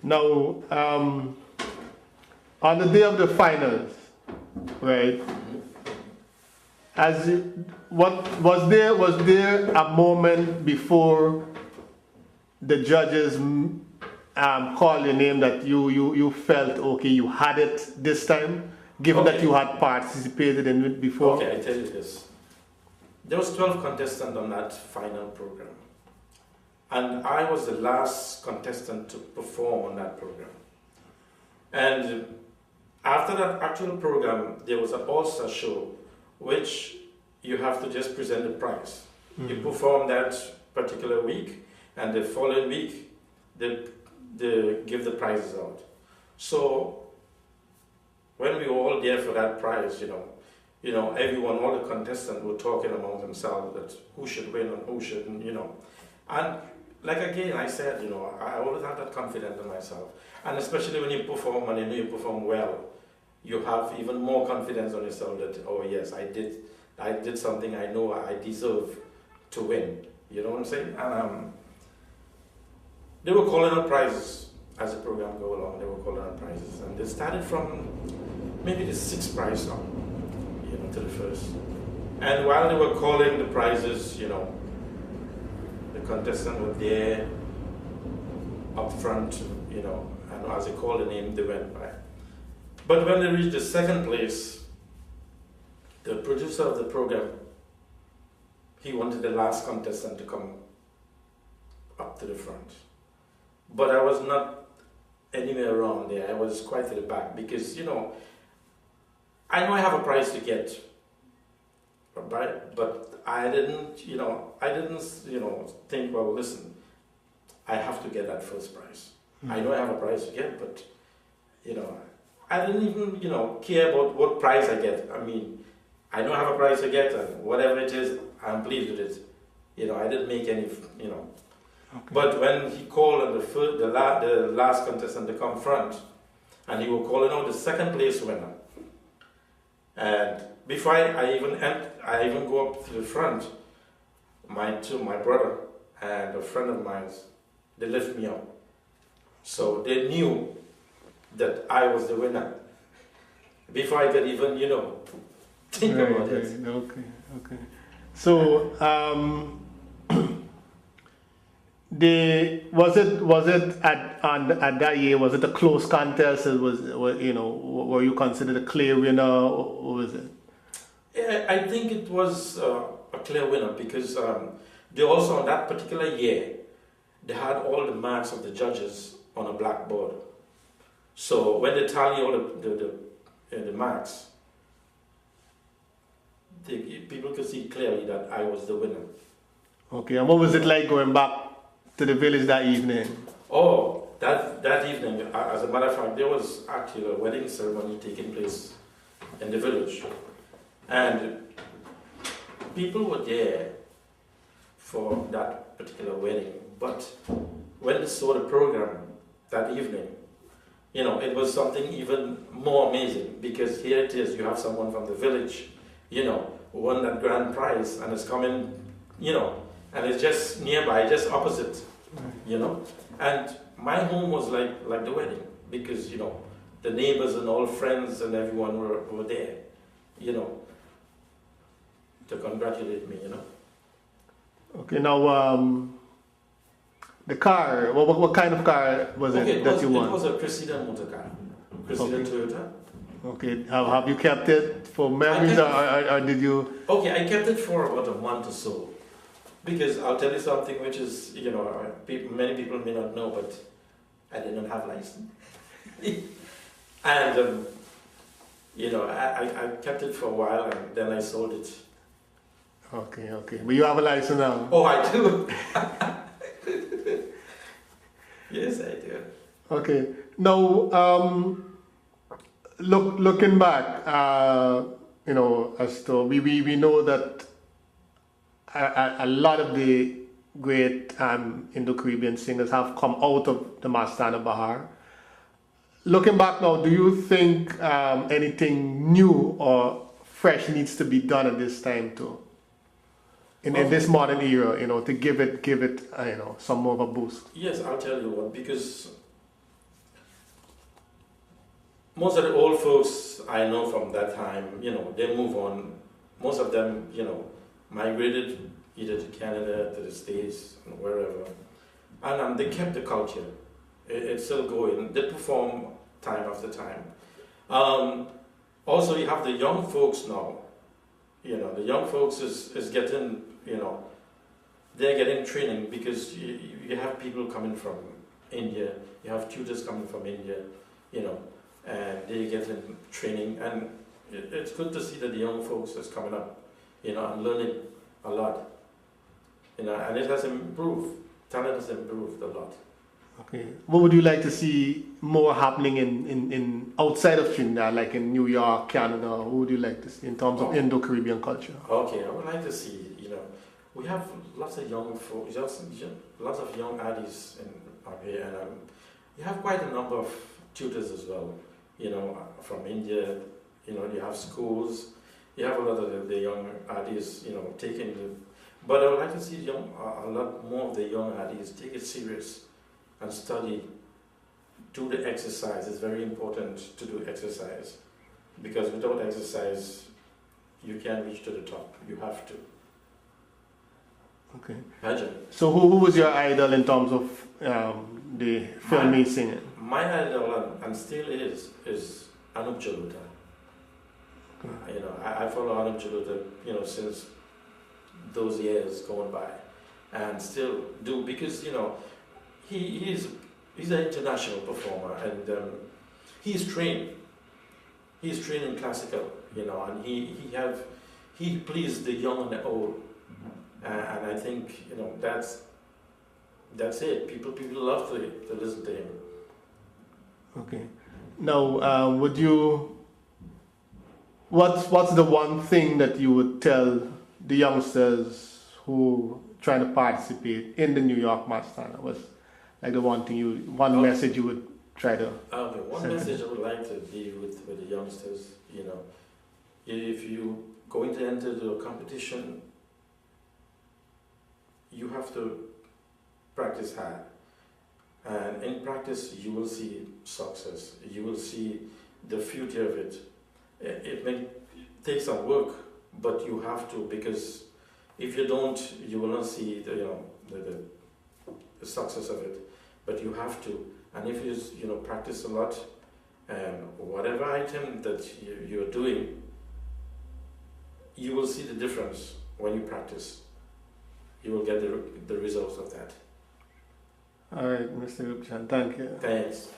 Now, on the day of the finals, right? What was there a moment before the judges called your name that you felt okay, you had it this time, given that you had participated in it before? Okay, I tell you this. There was 12 contestants on that final program, and I was the last contestant to perform on that program. And after that actual program, there was an all-star show, which you have to just present the prize. Mm-hmm. You perform that particular week, and the following week, they give the prizes out. So when we were all there for that prize, everyone, all the contestants were talking among themselves that who should win and who shouldn't, And like again, I said, I always have that confidence in myself. And especially when you perform and you know you perform well, you have even more confidence on yourself that, oh yes, I did something I know I deserve to win. You know what I'm saying? And they were calling out prizes as the program go along. They were calling out prizes, and they started from maybe the 6th prize now, to the 1st. And while they were calling the prizes, the contestants were there up front, and as they called the name, they went by. But when they reached the 2nd place, the producer of the program, he wanted the last contestant to come up to the front. But I was not anywhere around there. I was quite at the back because, I know I have a prize to get, right? But I didn't, think, well, listen, I have to get that first prize. Mm-hmm. I know I have a prize to get, but, I didn't even, care about what prize I get. I mean, I know I have a prize to get, and whatever it is, I'm pleased with it. I didn't make any, Okay. But when he called on the last contestant to come front, and he was calling out the 2nd place winner, and before I even go up to the front, my brother and a friend of mine, they lift me up, so they knew that I was the winner before I could even think about it. Okay. So was it at that year? Was it a close contest? Were you considered a clear winner, or was it? Yeah, I think it was a clear winner because they also on that particular year they had all the marks of the judges on a blackboard. So when they tally all the marks, people could see clearly that I was the winner. Okay, and what was it like going back to the village that evening? Oh, that evening, as a matter of fact, there was actually a wedding ceremony taking place in the village. And people were there for that particular wedding. But when they saw the program that evening, it was something even more amazing because here it is, you have someone from the village, who won that grand prize and is coming, and it's just nearby, just opposite, And my home was like the wedding because, the neighbors and all friends and everyone were there, to congratulate me, Okay, now the car, what kind of car was it that you won? It was a Cressida motor car, Cressida Toyota. Okay, have you kept it for memories or did you? Okay, I kept it for about a month or so. Because I'll tell you something which is, many people may not know, but I did not have license. And, I kept it for a while and then I sold it. Okay. But you have a license now? Oh, I do. Yes, I do. Okay. Now, looking back, as to, we know that a lot of the great Indo-Caribbean singers have come out of the Mastana Bahar. Looking back now, do you think anything new or fresh needs to be done at this time too? In this modern era, to give it some more of a boost? Yes, I'll tell you what, because most of the old folks I know from that time, they move on. Most of them, migrated either to Canada, to the States, and wherever. And they kept the culture. It's still going. They perform time after time. Also, you have the young folks now. The young folks is getting, they're getting training because you have people coming from India, you have tutors coming from India, and they get in training, and it's good to see that the young folks is coming up, and learning a lot, and it has improved. Talent has improved a lot. Okay. What would you like to see more happening in outside of Trinidad, like in New York, Canada? What would you like to see in terms of Indo-Caribbean culture? Okay, I would like to see, we have lots of young folks, lots of young artists up here, and you have quite a number of tutors as well, from India, you have schools, you have a lot of the young artists, taking the, but I would like to see a lot more of the young artists take it serious and study, do the exercise. It's very important to do exercise, because without exercise, you can't reach to the top. You have to. Okay. Imagine. So who was your idol in terms of the filmy singing? My idol, and still is Anup Jaluta. Okay. I follow Anup Jaluta, since those years going by, and still do, because he's an international performer, and he's trained. He's trained in classical, and he pleased the young and the old. And I think that's it. People love to listen to him. Okay. Now, what's the one thing that you would tell the youngsters who trying to participate in the New York Mastana? Was like the one message you would try to? Okay, one message I would like to leave with the youngsters. If you going to enter the competition, you have to practice hard, and in practice you will see success. You will see the future of it. It may take some work, but you have to, because if you don't, you will not see the success of it. But you have to, and if you practice a lot, whatever item that you're doing, you will see the difference when you practice. You will get the results of that. All right, Mr. ROOPCHAND, thank you. Thanks.